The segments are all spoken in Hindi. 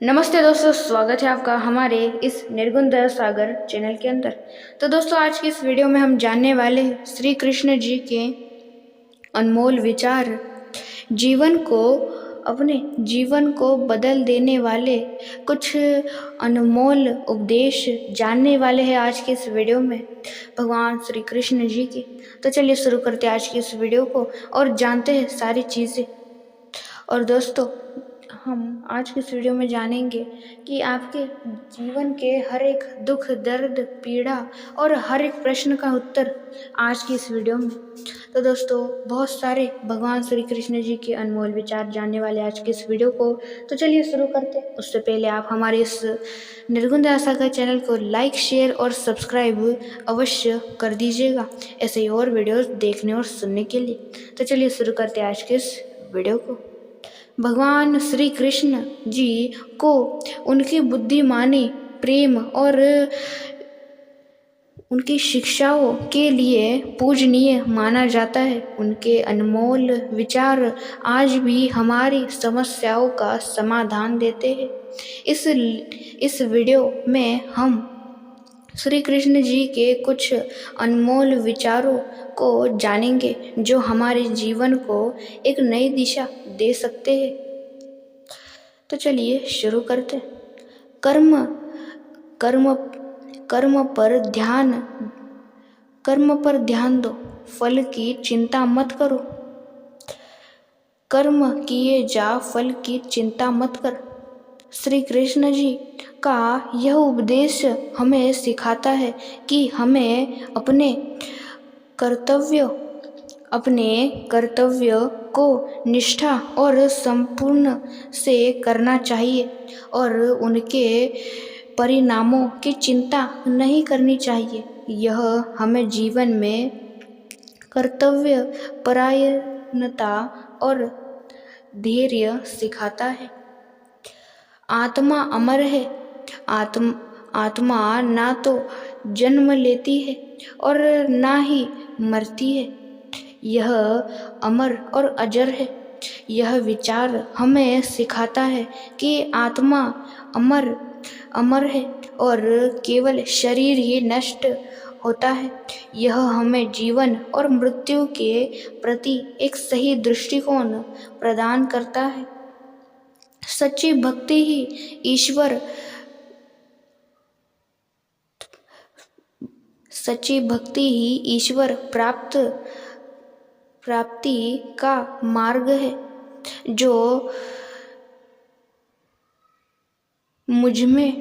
नमस्ते दोस्तों, स्वागत है आपका हमारे इस निर्गुण दया सागर चैनल के अंदर। तो दोस्तों, आज की इस वीडियो में हम जानने वाले हैं श्री कृष्ण जी के अनमोल विचार, जीवन को अपने जीवन को बदल देने वाले कुछ अनमोल उपदेश जानने वाले हैं आज की इस वीडियो में भगवान श्री कृष्ण जी की। तो चलिए शुरू करते हैं आज की इस वीडियो को और जानते हैं सारी चीज़ें। और दोस्तों, हम आज की इस वीडियो में जानेंगे कि आपके जीवन के हर एक दुख, दर्द, पीड़ा और हर एक प्रश्न का उत्तर आज की इस वीडियो में। तो दोस्तों, बहुत सारे भगवान श्री कृष्ण जी के अनमोल विचार जानने वाले आज की इस वीडियो को। तो चलिए शुरू करते हैं। उससे पहले आप हमारे इस निर्गुण दया सागर चैनल को लाइक, शेयर और सब्सक्राइब अवश्य कर दीजिएगा, ऐसे ही और वीडियोस देखने और सुनने के लिए। तो चलिए शुरू करते हैं आज के इस वीडियो को। भगवान श्री कृष्ण जी को उनकी बुद्धिमानी, प्रेम और उनकी शिक्षाओं के लिए पूजनीय माना जाता है। उनके अनमोल विचार आज भी हमारी समस्याओं का समाधान देते हैं। इस वीडियो में हम श्री कृष्ण जी के कुछ अनमोल विचारों को जानेंगे जो हमारे जीवन को एक नई दिशा दे सकते हैं। तो चलिए शुरू करते हैं। कर्म कर्म कर्म पर ध्यान दो, फल की चिंता मत करो। कर्म किए जा, फल की चिंता मत कर। श्री कृष्ण जी का यह उपदेश हमें सिखाता है कि हमें अपने कर्तव्य को निष्ठा और संपूर्ण से करना चाहिए और उनके परिणामों की चिंता नहीं करनी चाहिए। यह हमें जीवन में कर्तव्य परायणता और धैर्य सिखाता है। आत्मा अमर है। आत्मा ना तो जन्म लेती है और ना ही मरती है। यह अमर और अजर है। यह विचार हमें सिखाता है कि आत्मा अमर है और केवल शरीर ही नष्ट होता है। यह हमें जीवन और मृत्यु के प्रति एक सही दृष्टिकोण प्रदान करता है। सच्ची भक्ति ही ईश्वर प्राप्ति का मार्ग है। जो मुझमें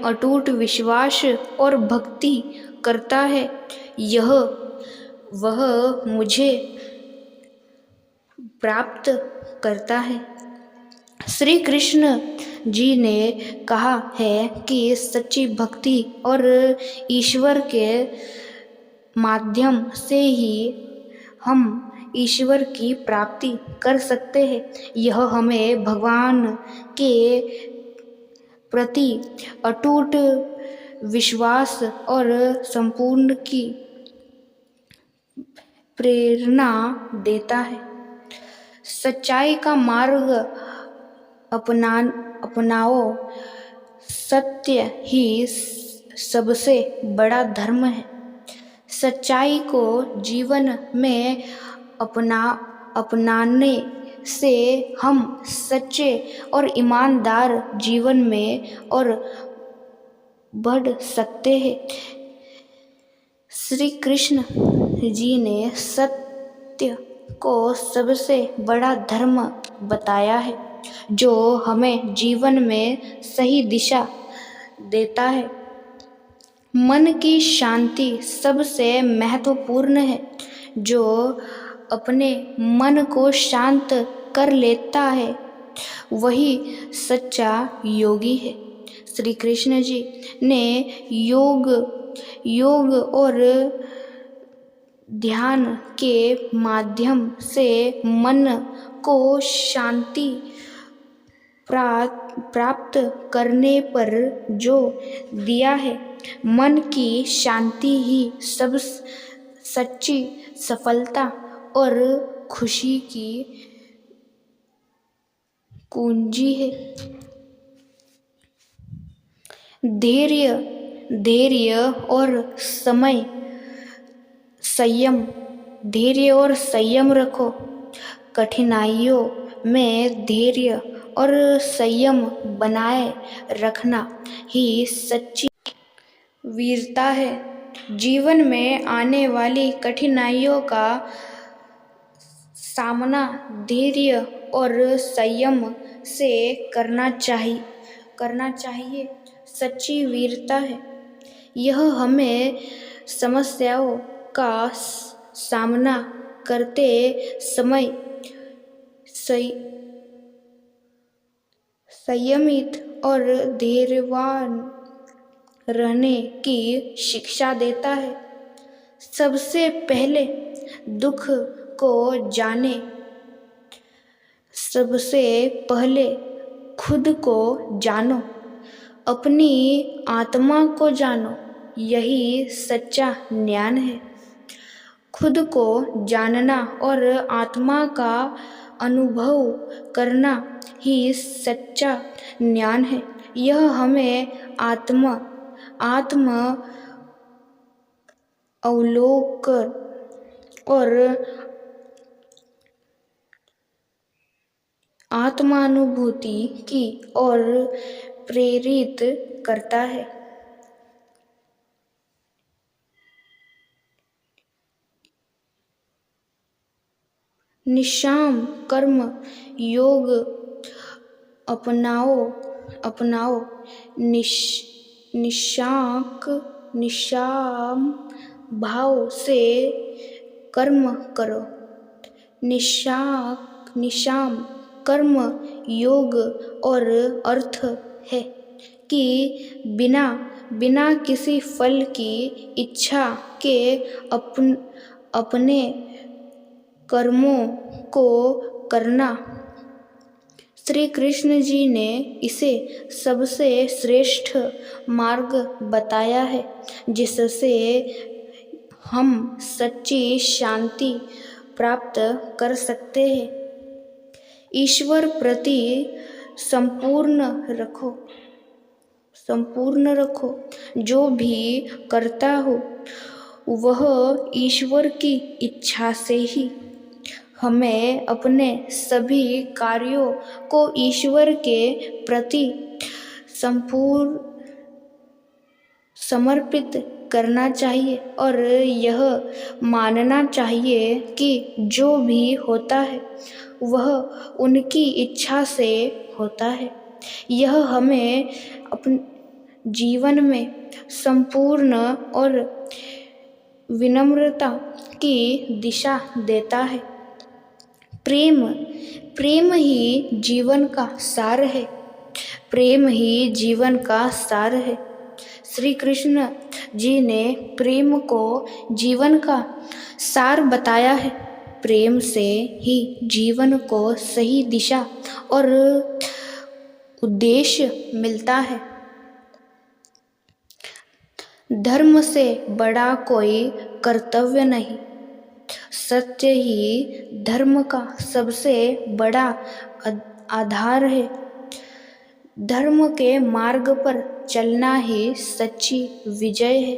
अटूट विश्वास और भक्ति करता है, वह मुझे प्राप्त करता है। श्री कृष्ण जी ने कहा है कि सच्ची भक्ति और ईश्वर के माध्यम से ही हम ईश्वर की प्राप्ति कर सकते हैं। यह हमें भगवान के प्रति अटूट विश्वास और संपूर्ण की प्रेरणा देता है। सच्चाई का मार्ग अपनाओ। सत्य ही सबसे बड़ा धर्म है। सच्चाई को जीवन में अपनाने से हम सच्चे और ईमानदार जीवन में और बढ़ सकते हैं। श्री कृष्ण जी ने सत्य को सबसे बड़ा धर्म बताया है जो हमें जीवन में सही दिशा देता है। मन की शांति सबसे महत्वपूर्ण है। जो अपने मन को शांत कर लेता है वही सच्चा योगी है। श्री कृष्ण जी ने योग और ध्यान के माध्यम से मन को शांति प्राप्त करने पर जोर दिया है। मन की शांति ही सब सच्ची सफलता और खुशी की कुंजी है। धैर्य धैर्य और समय संयम धैर्य और संयम रखो। कठिनाइयों में धैर्य और संयम बनाए रखना ही सच्ची वीरता है। जीवन में आने वाली कठिनाइयों का सामना धैर्य और संयम से करना चाहिए सच्ची वीरता है। यह हमें समस्याओं का सामना करते समय संयमित और धैर्यवान रहने की शिक्षा देता है। सबसे पहले दुख को जाने, सबसे पहले खुद को जानो, अपनी आत्मा को जानो, यही सच्चा ज्ञान है। खुद को जानना और आत्मा का अनुभव करना ही सच्चा ज्ञान है। यह हमें आत्म अवलोकन और आत्मानुभूति की ओर प्रेरित करता है। निष्काम कर्म योग अपनाओ। निष्काम भाव से कर्म करो। निष्काम कर्म योग और अर्थ है कि बिना किसी फल की इच्छा के अपने कर्मों को करना। श्री कृष्ण जी ने इसे सबसे श्रेष्ठ मार्ग बताया है जिससे हम सच्ची शांति प्राप्त कर सकते हैं। ईश्वर प्रति संपूर्ण रखो। जो भी करता हो वह ईश्वर की इच्छा से ही। हमें अपने सभी कार्यों को ईश्वर के प्रति संपूर्ण समर्पित करना चाहिए और यह मानना चाहिए कि जो भी होता है वह उनकी इच्छा से होता है। यह हमें अपने जीवन में संपूर्ण और विनम्रता की दिशा देता है। प्रेम ही जीवन का सार है। प्रेम ही जीवन का सार है। श्री कृष्ण जी ने प्रेम को जीवन का सार बताया है। प्रेम से ही जीवन को सही दिशा और उद्देश्य मिलता है। धर्म से बड़ा कोई कर्तव्य नहीं। सत्य ही धर्म का सबसे बड़ा आधार है। धर्म के मार्ग पर चलना ही सच्ची विजय है।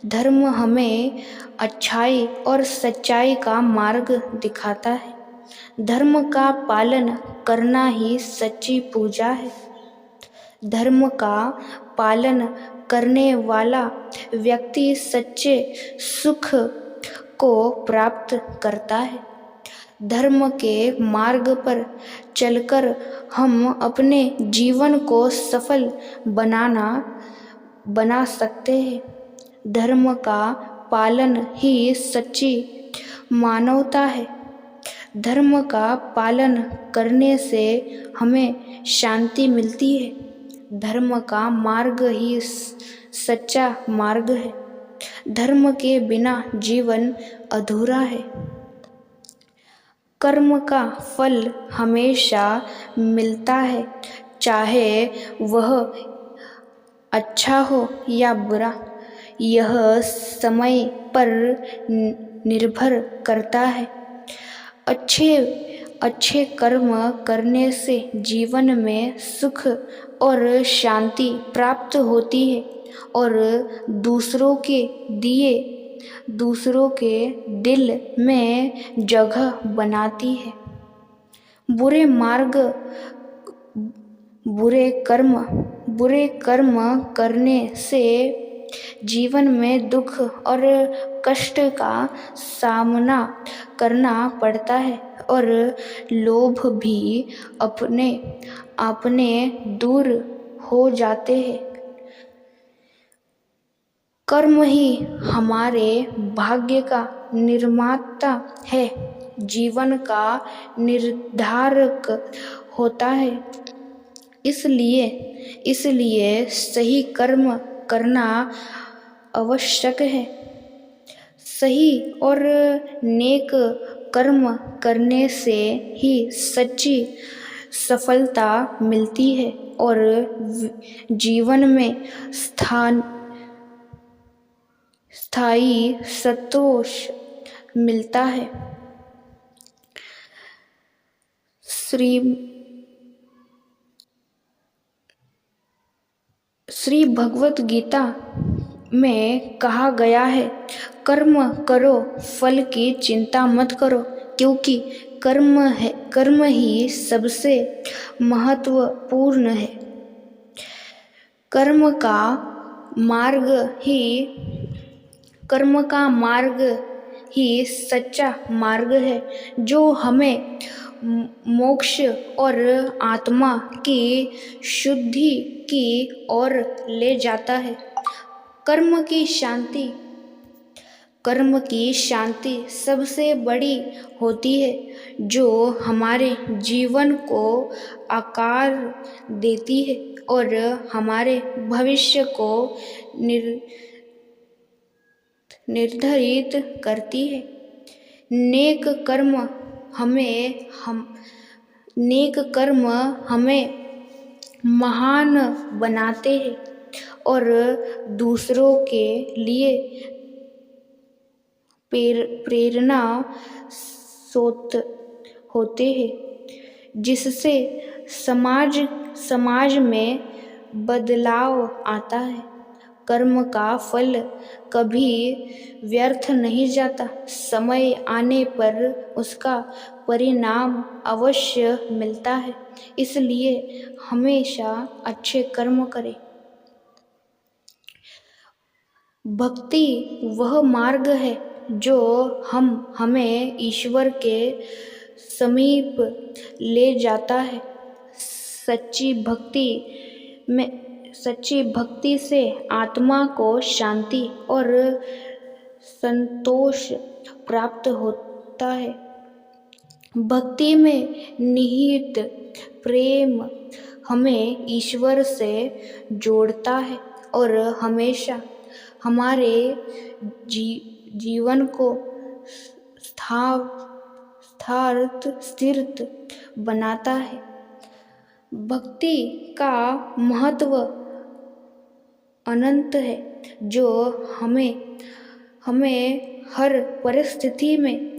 धर्म हमें अच्छाई और सच्चाई का मार्ग दिखाता है। धर्म का पालन करना ही सच्ची पूजा है। धर्म का पालन करने वाला व्यक्ति सच्चे सुख को प्राप्त करता है। धर्म के मार्ग पर चलकर हम अपने जीवन को सफल बना सकते हैं। धर्म का पालन ही सच्ची मानवता है। धर्म का पालन करने से हमें शांति मिलती है। धर्म का मार्ग ही सच्चा मार्ग है। धर्म के बिना जीवन अधूरा है। कर्म का फल हमेशा मिलता है, चाहे वह अच्छा हो या बुरा। यह समय पर निर्भर करता है। अच्छे कर्म करने से जीवन में सुख और शांति प्राप्त होती है और दूसरों के दिल में जगह बनाती है। बुरे कर्म करने से जीवन में दुख और कष्ट का सामना करना पड़ता है और लोभ भी अपने दूर हो जाते हैं। कर्म ही हमारे भाग्य का निर्माता है, जीवन का निर्धारक होता है। इसलिए सही कर्म करना आवश्यक है। सही और नेक कर्म करने से ही सच्ची सफलता मिलती है और जीवन में स्थायी संतोष मिलता है। श्री भगवत गीता में कहा गया है, कर्म करो, फल की चिंता मत करो, क्योंकि कर्म ही सबसे महत्वपूर्ण है। कर्म का मार्ग ही सच्चा मार्ग है, जो हमें मोक्ष और आत्मा की शुद्धि की ओर ले जाता है। कर्म की शांति सबसे बड़ी होती है, जो हमारे जीवन को आकार देती है और हमारे भविष्य को निर्धारित करती है। नेक कर्म हमें महान बनाते हैं और दूसरों के लिए प्रेरणा स्रोत होते हैं, जिससे समाज में बदलाव आता है। कर्म का फल कभी व्यर्थ नहीं जाता, समय आने पर उसका परिणाम अवश्य मिलता है। इसलिए हमेशा अच्छे कर्म करें। भक्ति वह मार्ग है जो हमें ईश्वर के समीप ले जाता है। सच्ची भक्ति से आत्मा को शांति और संतोष प्राप्त होता है। भक्ति में निहित प्रेम हमें ईश्वर से जोड़ता है और हमेशा हमारे जीवन को स्थिर बनाता है। भक्ति का महत्व अनंत है, जो हमें हर परिस्थिति में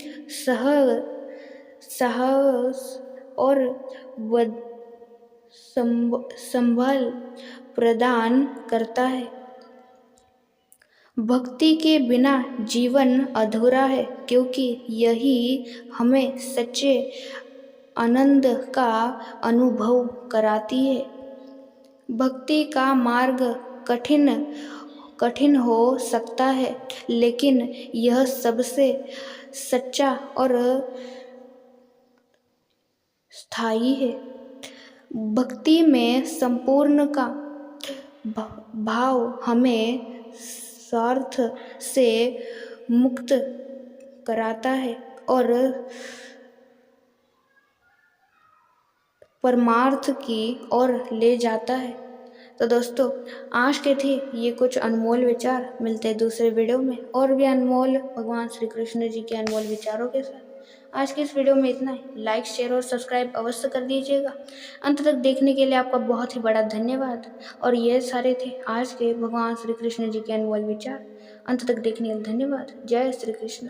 साहस और संबल प्रदान करता है। भक्ति के बिना जीवन अधूरा है, क्योंकि यही हमें सच्चे आनंद का अनुभव कराती है। भक्ति का मार्ग कठिन हो सकता है, लेकिन यह सबसे सच्चा और स्थायी है। भक्ति में संपूर्ण का भाव हमें स्वार्थ से मुक्त कराता है और परमार्थ की ओर ले जाता है। तो दोस्तों, आज के थे ये कुछ अनमोल विचार। मिलते हैं दूसरे वीडियो में और भी अनमोल भगवान श्री कृष्ण जी के अनमोल विचारों के साथ। आज की इस वीडियो में इतना ही। लाइक, शेयर और सब्सक्राइब अवश्य कर दीजिएगा। अंत तक देखने के लिए आपका बहुत ही बड़ा धन्यवाद। और ये सारे थे आज के भगवान श्री कृष्ण जी के अनमोल विचार। अंत तक देखने के लिए धन्यवाद। जय श्री कृष्ण।